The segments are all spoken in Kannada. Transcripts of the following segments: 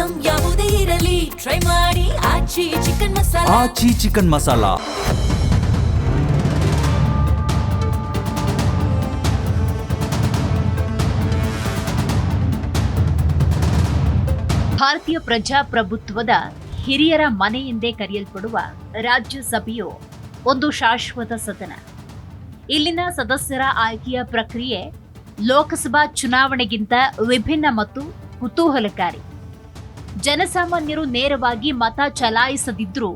ಐಟಂ ಯಾವುದೇ ಇರಲಿ ಟ್ರೈ ಮಾಡಿ ಆಚಿ ಚಿಕನ್ ಮಸಾಲಾ. ಆಚಿ ಚಿಕನ್ ಮಸಾಲಾ. ಭಾರತೀಯ ಪ್ರಜಾಪ್ರಭುತ್ವದ ಹಿರಿಯರ ಮನೆ ಎಂದೇ ಕರೆಯಲ್ಪಡುವ ರಾಜ್ಯಸಭೆಯು ಒಂದು ಶಾಶ್ವತ ಸದನ. ಇಲ್ಲಿನ ಸದಸ್ಯರ ಆಯ್ಕೆಯ ಪ್ರಕ್ರಿಯೆ ಲೋಕಸಭಾ ಚುನಾವಣೆಗಿಂತ ವಿಭಿನ್ನ ಮತ್ತು ಕುತೂಹಲಕಾರಿ. ಜನಸಾಮಾನ್ಯರು ನೇರವಾಗಿ ಮತ ಚಲಾಯಿಸದಿದ್ರೂ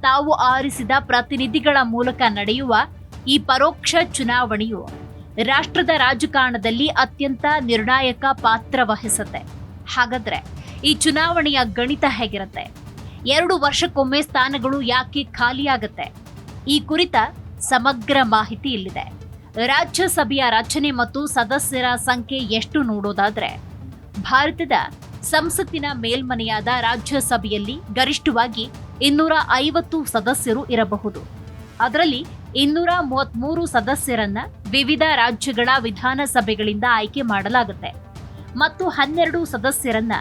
ತಾವು ಆರಿಸಿದ ಪ್ರತಿನಿಧಿಗಳ ಮೂಲಕ ನಡೆಯುವ ಈ ಪರೋಕ್ಷ ಚುನಾವಣೆಯು ರಾಷ್ಟ್ರದ ರಾಜಕಾರಣದಲ್ಲಿ ಅತ್ಯಂತ ನಿರ್ಣಾಯಕ ಪಾತ್ರ ವಹಿಸುತ್ತೆ. ಹಾಗಾದ್ರೆ ಈ ಚುನಾವಣೆಯ ಗಣಿತ ಹೇಗಿರುತ್ತೆ? 2 ವರ್ಷಕ್ಕೊಮ್ಮೆ ಸ್ಥಾನಗಳು ಯಾಕೆ ಖಾಲಿಯಾಗುತ್ತೆ? ಈ ಕುರಿತ ಸಮಗ್ರ ಮಾಹಿತಿ ಇಲ್ಲಿದೆ. ರಾಜ್ಯಸಭೆಯ ರಚನೆ ಮತ್ತು ಸದಸ್ಯರ ಸಂಖ್ಯೆ ಎಷ್ಟು ನೋಡೋದಾದ್ರೆ, ಭಾರತದ ಸಂಸತ್ತಿನ ಮೇಲ್ಮನೆಯಾದ ರಾಜ್ಯಸಭೆಯಲ್ಲಿ ಗರಿಷ್ಠವಾಗಿ 250 ಸದಸ್ಯರು ಇರಬಹುದು. ಅದರಲ್ಲಿ 233 ಸದಸ್ಯರನ್ನ ವಿವಿಧ ರಾಜ್ಯಗಳ ವಿಧಾನಸಭೆಗಳಿಂದ ಆಯ್ಕೆ ಮಾಡಲಾಗುತ್ತೆ ಮತ್ತು 12 ಸದಸ್ಯರನ್ನ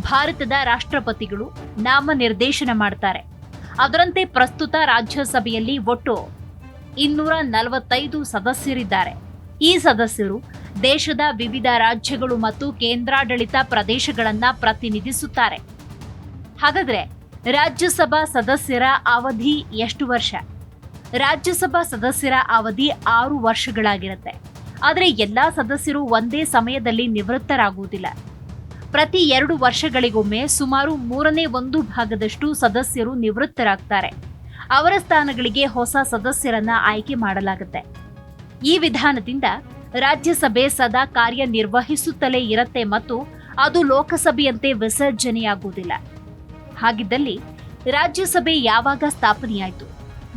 ಭಾರತದ ರಾಷ್ಟ್ರಪತಿಗಳು ನಾಮನಿರ್ದೇಶನ ಮಾಡ್ತಾರೆ. ಅದರಂತೆ ಪ್ರಸ್ತುತ ರಾಜ್ಯಸಭೆಯಲ್ಲಿ ಒಟ್ಟು 245 ಸದಸ್ಯರಿದ್ದಾರೆ. ಈ ಸದಸ್ಯರು ದೇಶದ ವಿವಿಧ ರಾಜ್ಯಗಳು ಮತ್ತು ಕೇಂದ್ರಾಡಳಿತ ಪ್ರದೇಶಗಳನ್ನ ಪ್ರತಿನಿಧಿಸುತ್ತಾರೆ. ಹಾಗಾದ್ರೆ ರಾಜ್ಯಸಭಾ ಸದಸ್ಯರ ಅವಧಿ ಎಷ್ಟು ವರ್ಷ? ರಾಜ್ಯಸಭಾ ಸದಸ್ಯರ ಅವಧಿ 6 ವರ್ಷಗಳಾಗಿರುತ್ತೆ. ಆದರೆ ಎಲ್ಲಾ ಸದಸ್ಯರು ಒಂದೇ ಸಮಯದಲ್ಲಿ ನಿವೃತ್ತರಾಗುವುದಿಲ್ಲ. ಪ್ರತಿ 2 ವರ್ಷಗಳಿಗೊಮ್ಮೆ ಸುಮಾರು 1/3 ಸದಸ್ಯರು ನಿವೃತ್ತರಾಗ್ತಾರೆ. ಅವರ ಸ್ಥಾನಗಳಿಗೆ ಹೊಸ ಸದಸ್ಯರನ್ನ ಆಯ್ಕೆ ಮಾಡಲಾಗುತ್ತೆ. ಈ ವಿಧಾನದಿಂದ ರಾಜ್ಯಸಭೆ ಸದಾ ಕಾರ್ಯನಿರ್ವಹಿಸುತ್ತಲೇ ಇರುತ್ತೆ ಮತ್ತು ಅದು ಲೋಕಸಭೆಯಂತೆ ವಿಸರ್ಜನೆಯಾಗುವುದಿಲ್ಲ. ಹಾಗಿದ್ದಲ್ಲಿ ರಾಜ್ಯಸಭೆ ಯಾವಾಗ ಸ್ಥಾಪನೆಯಾಯಿತು?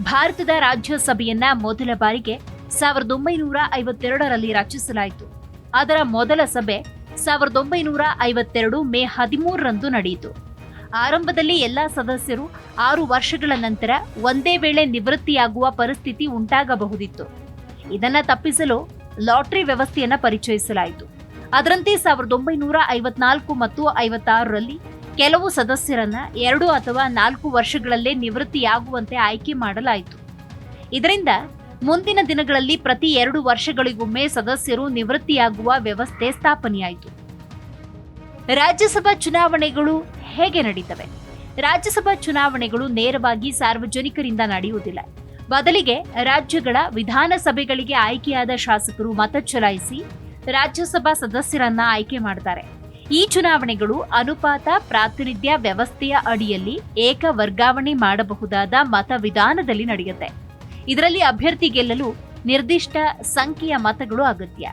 ಭಾರತದ ರಾಜ್ಯಸಭೆಯನ್ನ ಮೊದಲ ಬಾರಿಗೆ 1952ರಲ್ಲಿ ರಚಿಸಲಾಯಿತು. ಅದರ ಮೊದಲ ಸಭೆ 1952 ಮೇ 13ರಂದು ನಡೆಯಿತು. ಆರಂಭದಲ್ಲಿ ಎಲ್ಲಾ ಸದಸ್ಯರು 6 ವರ್ಷಗಳ ನಂತರ ಒಂದೇ ವೇಳೆ ನಿವೃತ್ತಿಯಾಗುವ ಪರಿಸ್ಥಿತಿ ಉಂಟಾಗಬಹುದಿತ್ತು. ಇದನ್ನ ತಪ್ಪಿಸಲು ಲಾಟರಿ ವ್ಯವಸ್ಥೆಯನ್ನ ಪರಿಚಯಿಸಲಾಯಿತು. ಅದರಂತೆ 1954 ಮತ್ತು 56ರಲ್ಲಿ ಕೆಲವು ಸದಸ್ಯರನ್ನ 2 ಅಥವಾ 4 ವರ್ಷಗಳಲ್ಲೇ ನಿವೃತ್ತಿಯಾಗುವಂತೆ ಆಯ್ಕೆ ಮಾಡಲಾಯಿತು. ಇದರಿಂದ ಮುಂದಿನ ದಿನಗಳಲ್ಲಿ ಪ್ರತಿ 2 ವರ್ಷಗಳಿಗೊಮ್ಮೆ ಸದಸ್ಯರು ನಿವೃತ್ತಿಯಾಗುವ ವ್ಯವಸ್ಥೆ ಸ್ಥಾಪನೆಯಾಯಿತು. ರಾಜ್ಯಸಭಾ ಚುನಾವಣೆಗಳು ಹೇಗೆ ನಡೀತವೆ? ರಾಜ್ಯಸಭಾ ಚುನಾವಣೆಗಳು ನೇರವಾಗಿ ಸಾರ್ವಜನಿಕರಿಂದ ನಡೆಯುವುದಿಲ್ಲ. ಬದಲಿಗೆ ರಾಜ್ಯಗಳ ವಿಧಾನಸಭೆಗಳಿಗೆ ಆಯ್ಕೆಯಾದ ಶಾಸಕರು ಮತ ಚಲಾಯಿಸಿ ರಾಜ್ಯಸಭಾ ಸದಸ್ಯರನ್ನ ಆಯ್ಕೆ ಮಾಡ್ತಾರೆ. ಈ ಚುನಾವಣೆಗಳು ಅನುಪಾತ ಪ್ರಾತಿನಿಧ್ಯ ವ್ಯವಸ್ಥೆಯ ಅಡಿಯಲ್ಲಿ ಏಕ ವರ್ಗಾವಣೆ ಮಾಡಬಹುದಾದ ಮತ ವಿಧಾನದಲ್ಲಿ ನಡೆಯುತ್ತೆ. ಇದರಲ್ಲಿ ಅಭ್ಯರ್ಥಿ ಗೆಲ್ಲಲು ನಿರ್ದಿಷ್ಟ ಸಂಖ್ಯೆಯ ಮತಗಳು ಅಗತ್ಯ.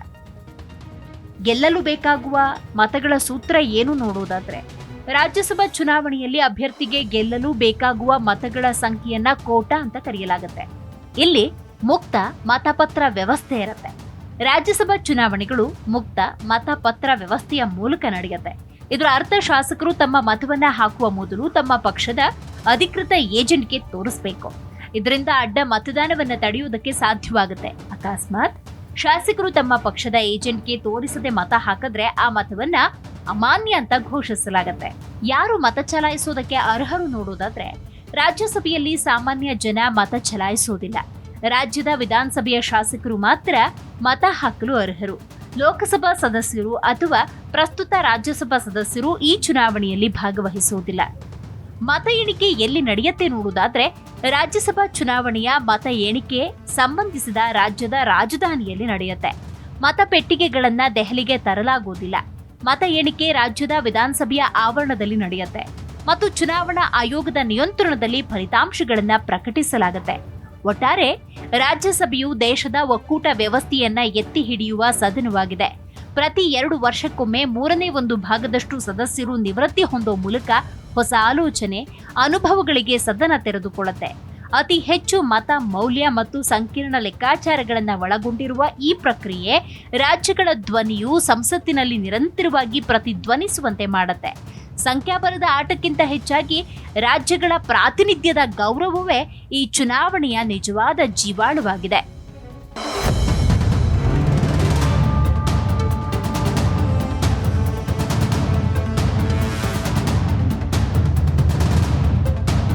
ಗೆಲ್ಲಲು ಬೇಕಾಗುವ ಮತಗಳ ಸೂತ್ರ ಏನು ನೋಡೋದಾದ್ರೆ, ರಾಜ್ಯಸಭಾ ಚುನಾವಣೆಯಲ್ಲಿ ಅಭ್ಯರ್ಥಿಗೆ ಗೆಲ್ಲಲು ಬೇಕಾಗುವ ಮತಗಳ ಸಂಖ್ಯೆಯನ್ನ ಕೋಟಾ ಅಂತ ಕರೆಯಲಾಗುತ್ತೆ. ಇಲ್ಲಿ ಮುಕ್ತ ಮತಪತ್ರ ವ್ಯವಸ್ಥೆ ಇರುತ್ತೆ. ರಾಜ್ಯಸಭಾ ಚುನಾವಣೆಗಳು ಮುಕ್ತ ಮತಪತ್ರ ವ್ಯವಸ್ಥೆಯ ಮೂಲಕ ನಡೆಯುತ್ತೆ. ಇದರ ಅರ್ಥ ಶಾಸಕರು ತಮ್ಮ ಮತವನ್ನ ಹಾಕುವ ಮೊದಲು ತಮ್ಮ ಪಕ್ಷದ ಅಧಿಕೃತ ಏಜೆಂಟ್ಗೆ ತೋರಿಸಬೇಕು. ಇದರಿಂದ ಅಡ್ಡ ಮತದಾನವನ್ನ ತಡೆಯುವುದಕ್ಕೆ ಸಾಧ್ಯವಾಗುತ್ತೆ. ಅಕಸ್ಮಾತ್ ಶಾಸಕರು ತಮ್ಮ ಪಕ್ಷದ ಏಜೆಂಟ್ಗೆ ತೋರಿಸದೆ ಮತ ಹಾಕಿದ್ರೆ ಆ ಮತವನ್ನ ಅಮಾನ್ಯ ಅಂತ ಘೋಷಿಸಲಾಗುತ್ತೆ. ಯಾರು ಮತ ಚಲಾಯಿಸೋದಕ್ಕೆ ಅರ್ಹರು ನೋಡೋದಾದ್ರೆ, ರಾಜ್ಯಸಭೆಯಲ್ಲಿ ಸಾಮಾನ್ಯ ಜನ ಮತ ಚಲಾಯಿಸೋದಿಲ್ಲ. ರಾಜ್ಯದ ವಿಧಾನಸಭೆಯ ಶಾಸಕರು ಮಾತ್ರ ಮತ ಹಾಕಲು ಅರ್ಹರು. ಲೋಕಸಭಾ ಸದಸ್ಯರು ಅಥವಾ ಪ್ರಸ್ತುತ ರಾಜ್ಯಸಭಾ ಸದಸ್ಯರು ಈ ಚುನಾವಣೆಯಲ್ಲಿ ಭಾಗವಹಿಸುವುದಿಲ್ಲ. ಮತ ಎಣಿಕೆ ಎಲ್ಲಿ ನಡೆಯುತ್ತೆ ನೋಡುವುದಾದ್ರೆ, ರಾಜ್ಯಸಭಾ ಚುನಾವಣೆಯ ಮತ ಎಣಿಕೆ ಸಂಬಂಧಿಸಿದ ರಾಜ್ಯದ ರಾಜಧಾನಿಯಲ್ಲಿ ನಡೆಯುತ್ತೆ. ಮತಪೆಟ್ಟಿಗೆಗಳನ್ನ ದೆಹಲಿಗೆ ತರಲಾಗುವುದಿಲ್ಲ. ಮತ ಎಣಿಕೆ ರಾಜ್ಯದ ವಿಧಾನಸಭೆಯ ಆವರಣದಲ್ಲಿ ನಡೆಯುತ್ತೆ ಮತ್ತು ಚುನಾವಣಾ ಆಯೋಗದ ನಿಯಂತ್ರಣದಲ್ಲಿ ಫಲಿತಾಂಶಗಳನ್ನ ಪ್ರಕಟಿಸಲಾಗುತ್ತೆ. ಒಟ್ಟಾರೆ ರಾಜ್ಯಸಭೆಯು ದೇಶದ ಒಕ್ಕೂಟ ವ್ಯವಸ್ಥೆಯನ್ನ ಎತ್ತಿ ಹಿಡಿಯುವ ಸದನವಾಗಿದೆ. ಪ್ರತಿ 2 ವರ್ಷಕ್ಕೊಮ್ಮೆ 1/3 ಸದಸ್ಯರು ನಿವೃತ್ತಿ ಹೊಂದುವ ಮೂಲಕ ಹೊಸ ಆಲೋಚನೆ, ಅನುಭವಗಳಿಗೆ ಸದನ ತೆರೆದುಕೊಳ್ಳುತ್ತೆ. ಅತಿ ಹೆಚ್ಚು ಮತ ಮೌಲ್ಯ ಮತ್ತು ಸಂಕೀರ್ಣ ಲೆಕ್ಕಾಚಾರಗಳನ್ನು ಒಳಗೊಂಡಿರುವ ಈ ಪ್ರಕ್ರಿಯೆ ರಾಜ್ಯಗಳ ಧ್ವನಿಯು ಸಂಸತ್ತಿನಲ್ಲಿ ನಿರಂತರವಾಗಿ ಪ್ರತಿಧ್ವನಿಸುವಂತೆ ಮಾಡುತ್ತೆ. ಸಂಖ್ಯಾಬಲದ ಆಟಕ್ಕಿಂತ ಹೆಚ್ಚಾಗಿ ರಾಜ್ಯಗಳ ಪ್ರಾತಿನಿಧ್ಯದ ಗೌರವವೇ ಈ ಚುನಾವಣೆಯ ನಿಜವಾದ ಜೀವಾಳವಾಗಿದೆ.